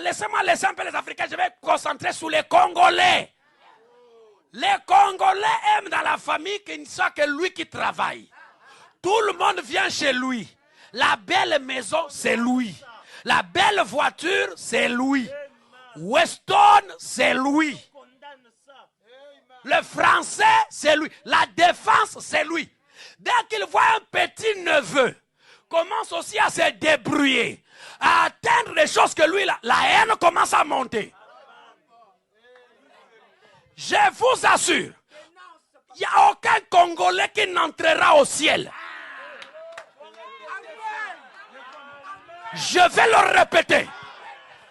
Laissez-moi laisser un peu les Africains, je vais me concentrer sur les Congolais. Les Congolais aiment dans la famille qu'il ne soit que lui qui travaille. Tout le monde vient chez lui. La belle maison, c'est lui. La belle voiture, c'est lui. Weston, c'est lui. Le français, c'est lui. La défense, c'est lui. Dès qu'il voit un petit neveu, commence aussi à se débrouiller, à atteindre les choses que lui, la haine commence à monter. Je vous assure, il n'y a aucun Congolais qui n'entrera au ciel. Je vais le répéter.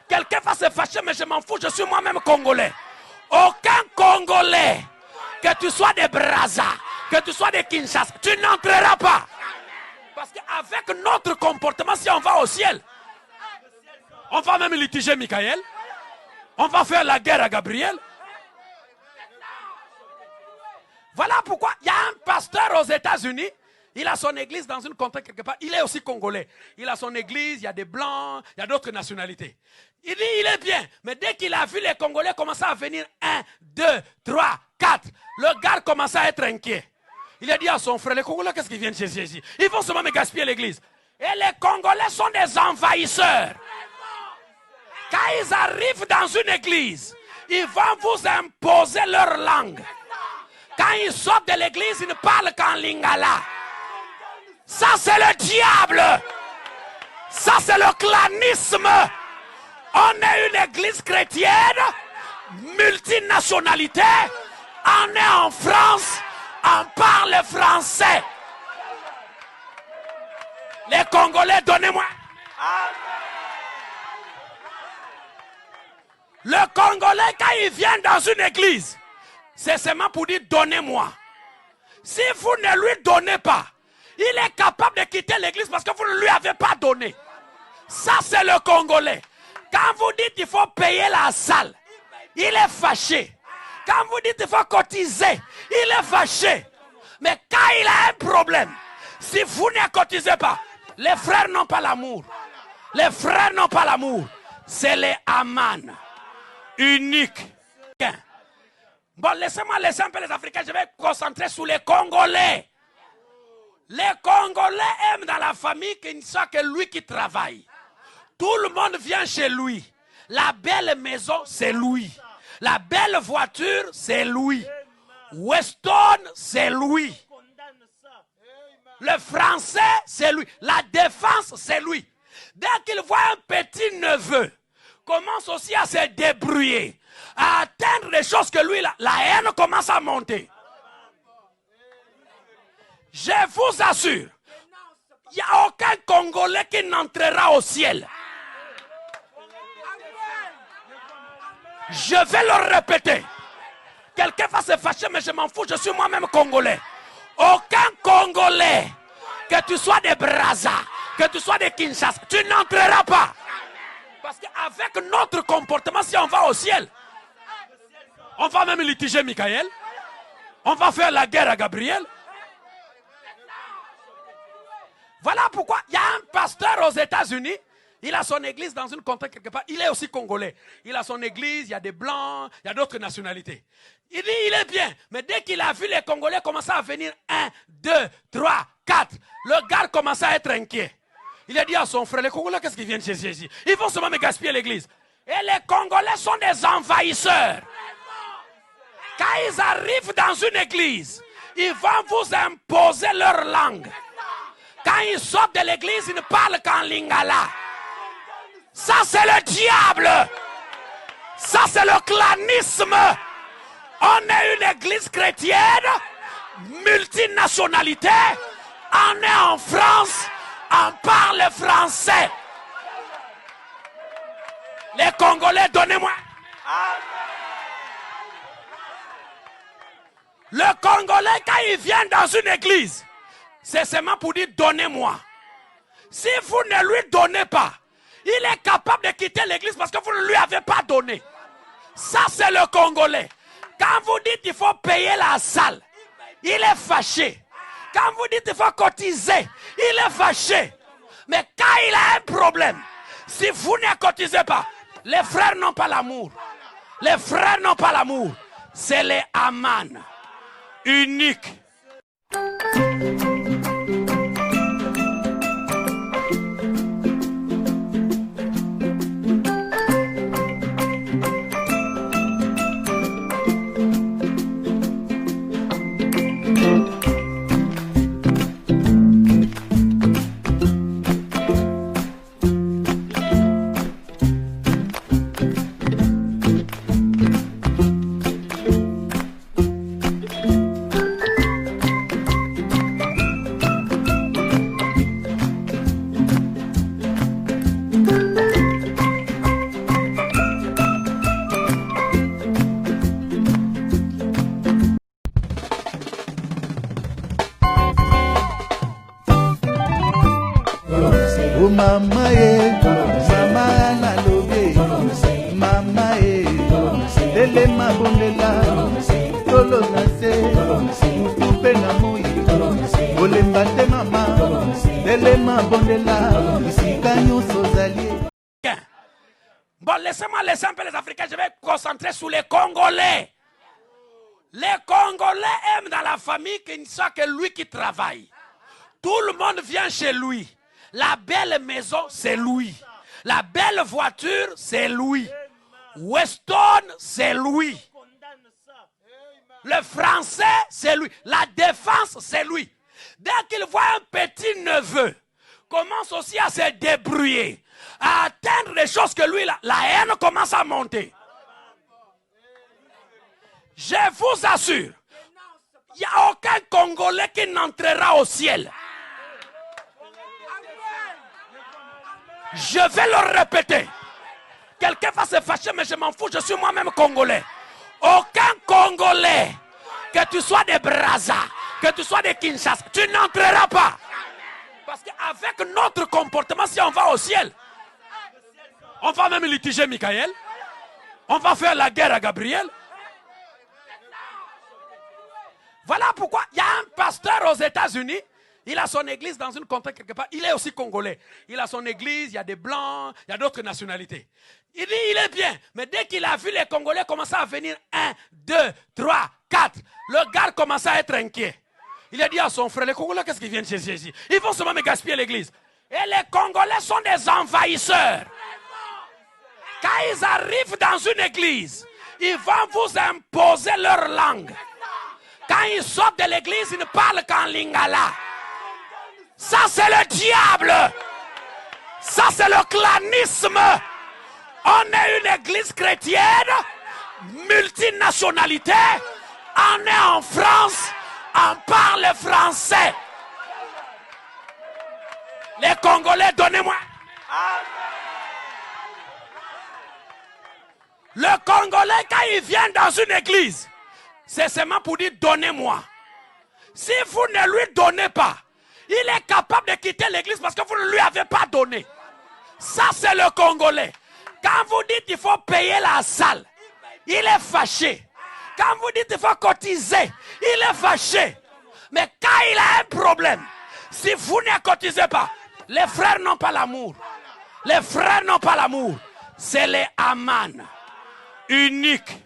Quelqu'un va se fâcher, mais je m'en fous, je suis moi-même Congolais. Aucun Congolais, que tu sois des Brazza, que tu sois des Kinshasa, tu n'entreras pas. Parce qu'avec notre comportement, si on va au ciel, on va même litiger Michael, on va faire la guerre à Gabriel. Voilà pourquoi il y a un pasteur aux États-Unis, il a son église dans une contrée quelque part, il est aussi congolais. Il a son église, il y a des blancs, il y a d'autres nationalités. Il dit, il est bien, mais dès qu'il a vu les Congolais commencer à venir 1, 2, 3, 4, le gars commence à être inquiet. Il a dit à son frère, les Congolais, qu'est-ce qu'ils viennent chercher ici? Ils vont seulement me gaspiller l'église. Et les Congolais sont des envahisseurs. Quand ils arrivent dans une église, ils vont vous imposer leur langue. Quand ils sortent de l'église, ils ne parlent qu'en lingala. Ça, c'est le diable. Ça, c'est le clanisme. On est une église chrétienne, multinationalité. On est en France, on parle français. Les Congolais, donnez-moi. Le Congolais, quand il vient dans une église, c'est seulement pour dire donnez-moi. Si vous ne lui donnez pas, il est capable de quitter l'église parce que vous ne lui avez pas donné. Ça, c'est le Congolais. Quand vous dites qu'il faut payer la salle, il est fâché. Quand vous dites qu'il faut cotiser, il est fâché. Mais quand il a un problème, si vous ne cotisez pas, les frères n'ont pas l'amour. Les frères n'ont pas l'amour. C'est les Aman. Uniques. Bon, laissez-moi laisser un peu les Africains, je vais me concentrer sur les Congolais. Les Congolais aiment dans la famille qu'il ne soit que lui qui travaille. Tout le monde vient chez lui. La belle maison, c'est lui. La belle voiture, c'est lui. Weston, c'est lui. Le français, c'est lui. La défense, c'est lui. Dès qu'il voit un petit neveu, commence aussi à se débrouiller, à atteindre les choses que lui, la haine commence à monter. Je vous assure, il n'y a aucun Congolais qui n'entrera au ciel. Je vais le répéter. Quelqu'un va se fâcher, mais je m'en fous, je suis moi-même Congolais. Aucun Congolais, que tu sois des Brazza, que tu sois des Kinshasa, tu n'entreras pas. Parce qu'avec notre comportement, si on va au ciel, on va même litiger Michael, on va faire la guerre à Gabriel. Voilà pourquoi il y a un pasteur aux États-Unis, il a son église dans une contrée quelque part, il est aussi congolais. Il a son église, il y a des blancs, il y a d'autres nationalités. Il dit, il est bien, mais dès qu'il a vu les Congolais commencer à venir 1, 2, 3, 4, le gars commence à être inquiet. Il a dit à son frère, les Congolais, qu'est-ce qu'ils viennent chercher ici? Ils vont seulement me gaspiller l'église. Et les Congolais sont des envahisseurs. Quand ils arrivent dans une église, ils vont vous imposer leur langue. Quand ils sortent de l'église, ils ne parlent qu'en lingala. Ça, c'est le diable. Ça, c'est le clanisme. On est une église chrétienne, multinationalité. On est en France, on parle français. Les Congolais, donnez-moi. Le Congolais, quand il vient dans une église, c'est seulement pour dire donnez-moi. Si vous ne lui donnez pas, il est capable de quitter l'église parce que vous ne lui avez pas donné. Ça, c'est le Congolais. Quand vous dites qu'il faut payer la salle, il est fâché. Quand vous dites qu'il faut cotiser, il est fâché. Mais quand il a un problème, si vous ne cotisez pas, les frères n'ont pas l'amour. Les frères n'ont pas l'amour. C'est les Aman. Unique. Mama ye, mama na lobe, mama ye, lele mabondela, tolo na se, upe na moi, olemba te mama, lele mabondela, isika nyonso zalie. Bon, laissez-moi laisser un peu les Africains, je vais me concentrer sur les Congolais. Les Congolais aiment dans la famille qu'il ne soit que lui qui travaille. Tout le monde vient chez lui. La belle maison, c'est lui. La belle voiture, c'est lui. Weston, c'est lui. Le français, c'est lui. La défense, c'est lui. Dès qu'il voit un petit neveu, commence aussi à se débrouiller, à atteindre des choses que lui, la haine commence à monter. Je vous assure, il n'y a aucun Congolais qui n'entrera au ciel. Je vais le répéter. Quelqu'un va se fâcher, mais je m'en fous, je suis moi-même Congolais. Aucun Congolais, que tu sois des Brazza, que tu sois des Kinshasa, tu n'entreras pas. Parce qu'avec notre comportement, si on va au ciel, on va même litiger Michael. On va faire la guerre à Gabriel. Voilà pourquoi il y a un pasteur aux États-Unis. Il a son église dans une contrée quelque part. Il est aussi congolais. Il a son église, il y a des blancs, il y a d'autres nationalités. Il dit, il est bien. Mais dès qu'il a vu les Congolais commencer à venir 1, 2, 3, 4, le gars commence à être inquiet. Il a dit à son frère, les Congolais, qu'est-ce qu'ils viennent chez ici? Ils vont seulement me gaspiller l'église. Et les Congolais sont des envahisseurs. Quand ils arrivent dans une église, ils vont vous imposer leur langue. Quand ils sortent de l'église, ils ne parlent qu'en lingala. Ça, c'est le diable. Ça, c'est le clanisme. On est une église chrétienne, multinationalité. On est en France, on parle français. Les Congolais, donnez-moi. Le Congolais, quand il vient dans une église, c'est seulement pour dire donnez-moi. Si vous ne lui donnez pas, il est capable de quitter l'église parce que vous ne lui avez pas donné. Ça, c'est le Congolais. Quand vous dites qu'il faut payer la salle, il est fâché. Quand vous dites qu'il faut cotiser, il est fâché. Mais quand il a un problème, si vous ne cotisez pas, les frères n'ont pas l'amour. Les frères n'ont pas l'amour. C'est les Aman. Unique.